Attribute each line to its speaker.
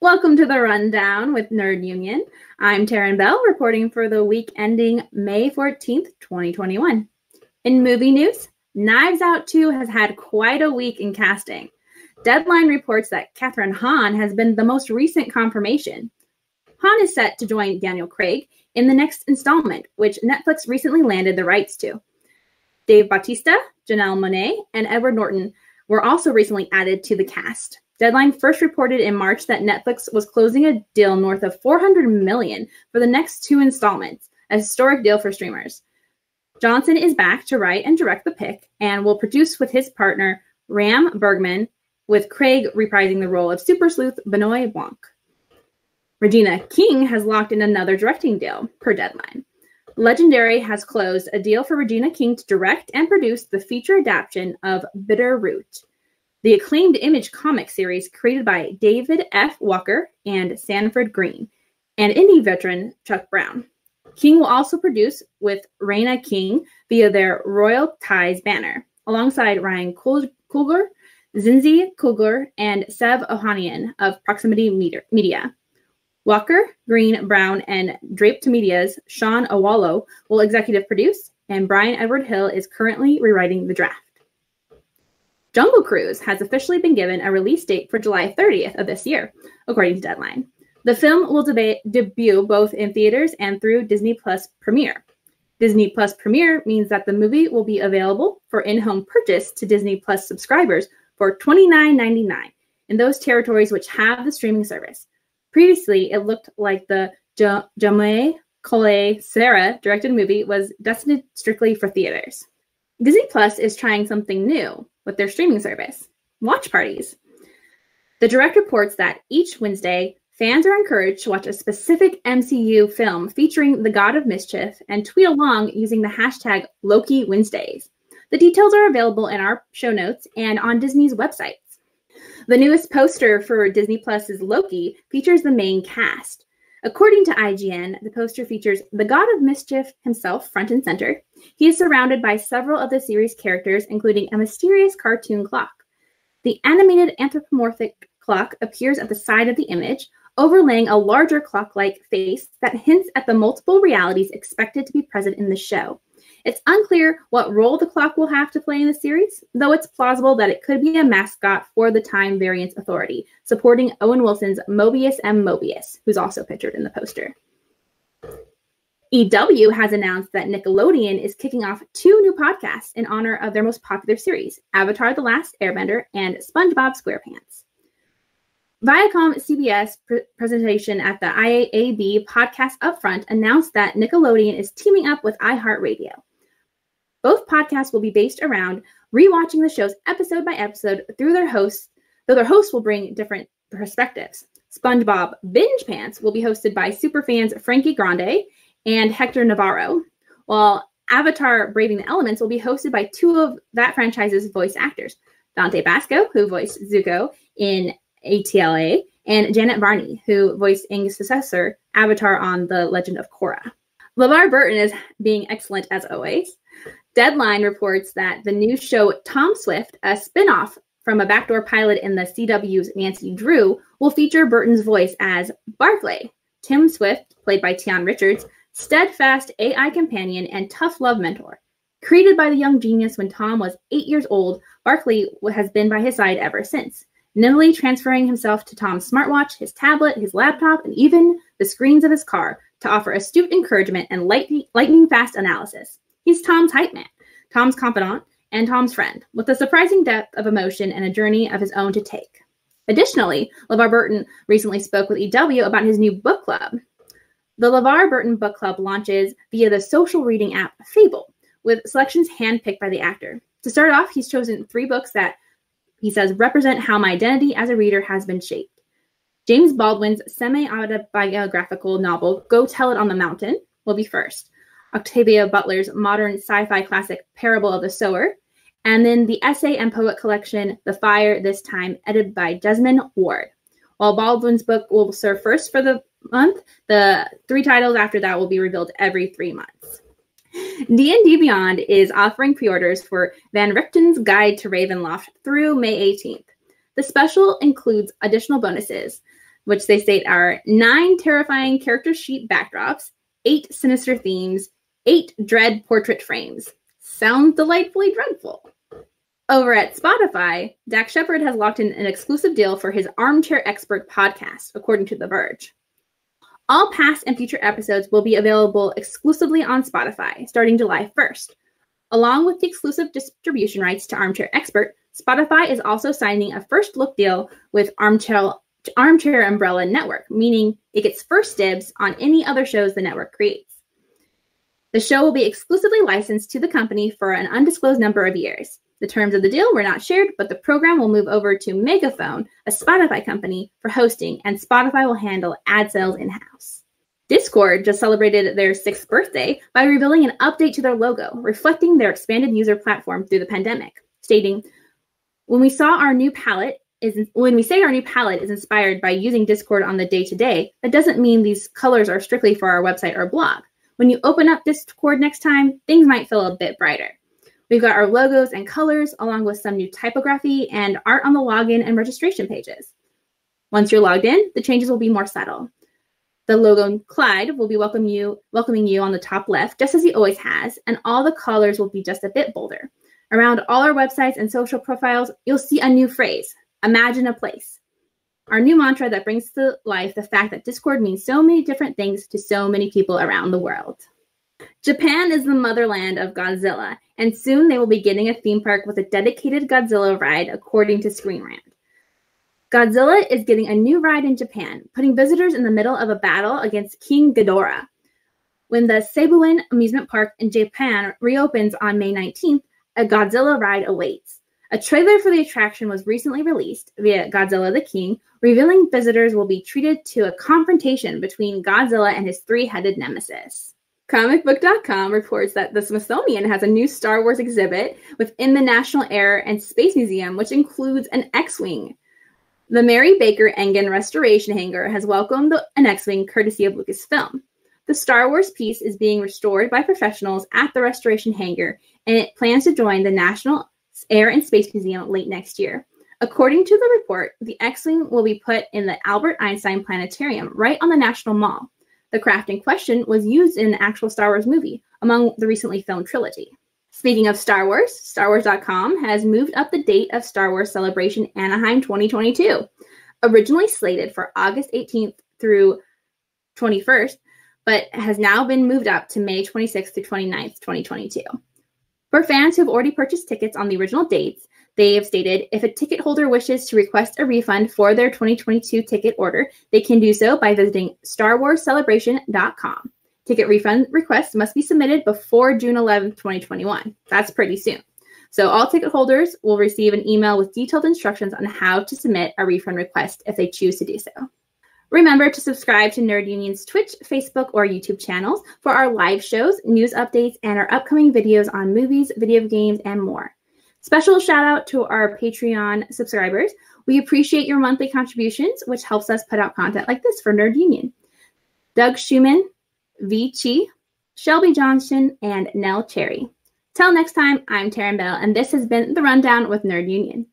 Speaker 1: Welcome to the Rundown with Nerd Union. I'm Taryn Bell, reporting for the week ending May 14th, 2021. In movie news, Knives Out 2 has had quite a week in casting. Deadline reports that Kathryn Hahn has been the most recent confirmation. Hahn is set to join Daniel Craig in the next installment, which Netflix recently landed the rights to. Dave Bautista, Janelle Monae, and Edward Norton were also recently added to the cast. Deadline first reported in March that Netflix was closing a deal north of $400 million for the next 2 installments, a historic deal for streamers. Johnson is back to write and direct the pick and will produce with his partner Ram Bergman, with Craig reprising the role of super sleuth Benoit Blanc. Regina King has locked in another directing deal, per Deadline. Legendary has closed a deal for Regina King to direct and produce the feature adaptation of Bitter Root, the acclaimed Image comic series created by David F. Walker and Sanford Green, and indie veteran Chuck Brown. King will also produce with Raina King via their Royal Ties banner, alongside Ryan Coogler, Zinzi Coogler, and Seb Ohanian of Proximity Media. Walker, Green, Brown, and Draped Media's Sean Awolo will executive produce, and Brian Edward Hill is currently rewriting the draft. Jungle Cruise has officially been given a release date for July 30th of this year, according to Deadline. The film will debut both in theaters and through Disney Plus Premiere. Disney Plus Premiere means that the movie will be available for in-home purchase to Disney Plus subscribers for $29.99 in those territories which have the streaming service. Previously, it looked like the Jamie Cole Sarah directed movie was destined strictly for theaters. Disney Plus is trying something new with their streaming service, watch parties. The Direct reports that each Wednesday, fans are encouraged to watch a specific MCU film featuring the God of Mischief and tweet along using the hashtag Loki Wednesdays. The details are available in our show notes and on Disney's websites. The newest poster for Disney Plus's Loki features the main cast. According to IGN, the poster features the God of Mischief himself front and center. He is surrounded by several of the series' characters, including a mysterious cartoon clock. The animated anthropomorphic clock appears at the side of the image, overlaying a larger clock-like face that hints at the multiple realities expected to be present in the show. It's unclear what role the clock will have to play in the series, though it's plausible that it could be a mascot for the Time Variance Authority, supporting Owen Wilson's Mobius M. Mobius, who's also pictured in the poster. EW has announced that Nickelodeon is kicking off 2 new podcasts in honor of their most popular series, Avatar: The Last Airbender and Spongebob SquarePants. Viacom CBS presentation at the IAB Podcast Upfront announced that Nickelodeon is teaming up with iHeartRadio. Both podcasts will be based around rewatching the shows episode by episode through their hosts, though their hosts will bring different perspectives. SpongeBob Binge Pants will be hosted by superfans Frankie Grande and Hector Navarro, while Avatar Braving the Elements will be hosted by 2 of that franchise's voice actors, Dante Basco, who voiced Zuko in ATLA, and Janet Varney, who voiced Aang's successor, Avatar on The Legend of Korra. Levar Burton is being excellent as always. Deadline reports that the new show Tom Swift, a spin-off from a backdoor pilot in the CW's Nancy Drew, will feature Burton's voice as Barclay, Tim Swift, played by Tian Richards, steadfast AI companion and tough love mentor. Created by the young genius when Tom was 8 years old, Barclay has been by his side ever since, nimbly transferring himself to Tom's smartwatch, his tablet, his laptop, and even the screens of his car to offer astute encouragement and lightning-fast analysis. He's Tom's hype man, Tom's confidant, and Tom's friend, with a surprising depth of emotion and a journey of his own to take. Additionally, LeVar Burton recently spoke with EW about his new book club. The LeVar Burton Book Club launches via the social reading app Fable, with selections handpicked by the actor. To start off, he's chosen 3 books that he says represent how my identity as a reader has been shaped. James Baldwin's semi-autobiographical novel, Go Tell It on the Mountain, will be first. Octavia Butler's modern sci-fi classic, Parable of the Sower, and then the essay and poet collection, The Fire This Time, edited by Desmond Ward. While Baldwin's book will serve first for the month, the 3 titles after that will be revealed every 3 months. D&D Beyond is offering pre-orders for Van Richten's Guide to Ravenloft through May 18th. The special includes additional bonuses. which they state are 9 terrifying character sheet backdrops, 8 sinister themes, 8 dread portrait frames. Sounds delightfully dreadful. Over at Spotify, Dax Shepard has locked in an exclusive deal for his Armchair Expert podcast, according to The Verge. All past and future episodes will be available exclusively on Spotify starting July 1st. Along with the exclusive distribution rights to Armchair Expert, Spotify is also signing a first look deal with Armchair Umbrella Network, meaning it gets first dibs on any other shows the network creates. The show will be exclusively licensed to the company for an undisclosed number of years. The terms of the deal were not shared, but the program will move over to Megaphone, a Spotify company, for hosting, and Spotify will handle ad sales in-house. Discord just celebrated their 6th birthday by revealing an update to their logo, reflecting their expanded user platform through the pandemic, stating, when we say our new palette is inspired by using Discord on the day-to-day, that doesn't mean these colors are strictly for our website or blog. When you open up Discord next time, things might feel a bit brighter. We've got our logos and colors, along with some new typography and art on the login and registration pages. Once you're logged in, the changes will be more subtle. The logo Clyde will be welcoming you on the top left, just as he always has, and all the colors will be just a bit bolder. Around all our websites and social profiles, you'll see a new phrase, imagine a place. Our new mantra that brings to life the fact that Discord means so many different things to so many people around the world. Japan is the motherland of Godzilla, and soon they will be getting a theme park with a dedicated Godzilla ride, according to Screen Rant. Godzilla is getting a new ride in Japan, putting visitors in the middle of a battle against King Ghidorah. When the Seibuin amusement park in Japan reopens on May 19th, a Godzilla ride awaits. A trailer for the attraction was recently released via Godzilla the King, revealing visitors will be treated to a confrontation between Godzilla and his 3-headed nemesis. Comicbook.com reports that the Smithsonian has a new Star Wars exhibit within the National Air and Space Museum, which includes an X-Wing. The Mary Baker Engen Restoration Hangar has welcomed an X-Wing courtesy of Lucasfilm. The Star Wars piece is being restored by professionals at the restoration hangar, and it plans to join the National Air and Space Museum late next year. According to the report, the X-Wing will be put in the Albert Einstein Planetarium right on the National Mall. The craft in question was used in an actual Star Wars movie among the recently filmed trilogy. Speaking of Star Wars, StarWars.com has moved up the date of Star Wars Celebration Anaheim 2022, originally slated for August 18th through 21st, but has now been moved up to May 26th through 29th, 2022. For fans who have already purchased tickets on the original dates, they have stated if a ticket holder wishes to request a refund for their 2022 ticket order, they can do so by visiting StarWarsCelebration.com. Ticket refund requests must be submitted before June 11th, 2021. That's pretty soon. So all ticket holders will receive an email with detailed instructions on how to submit a refund request if they choose to do so. Remember to subscribe to Nerd Union's Twitch, Facebook, or YouTube channels for our live shows, news updates, and our upcoming videos on movies, video games, and more. Special shout out to our Patreon subscribers. We appreciate your monthly contributions, which helps us put out content like this for Nerd Union. Doug Schumann, V. Chi, Shelby Johnston, and Nell Cherry. Till next time, I'm Taryn Bell, and this has been The Rundown with Nerd Union.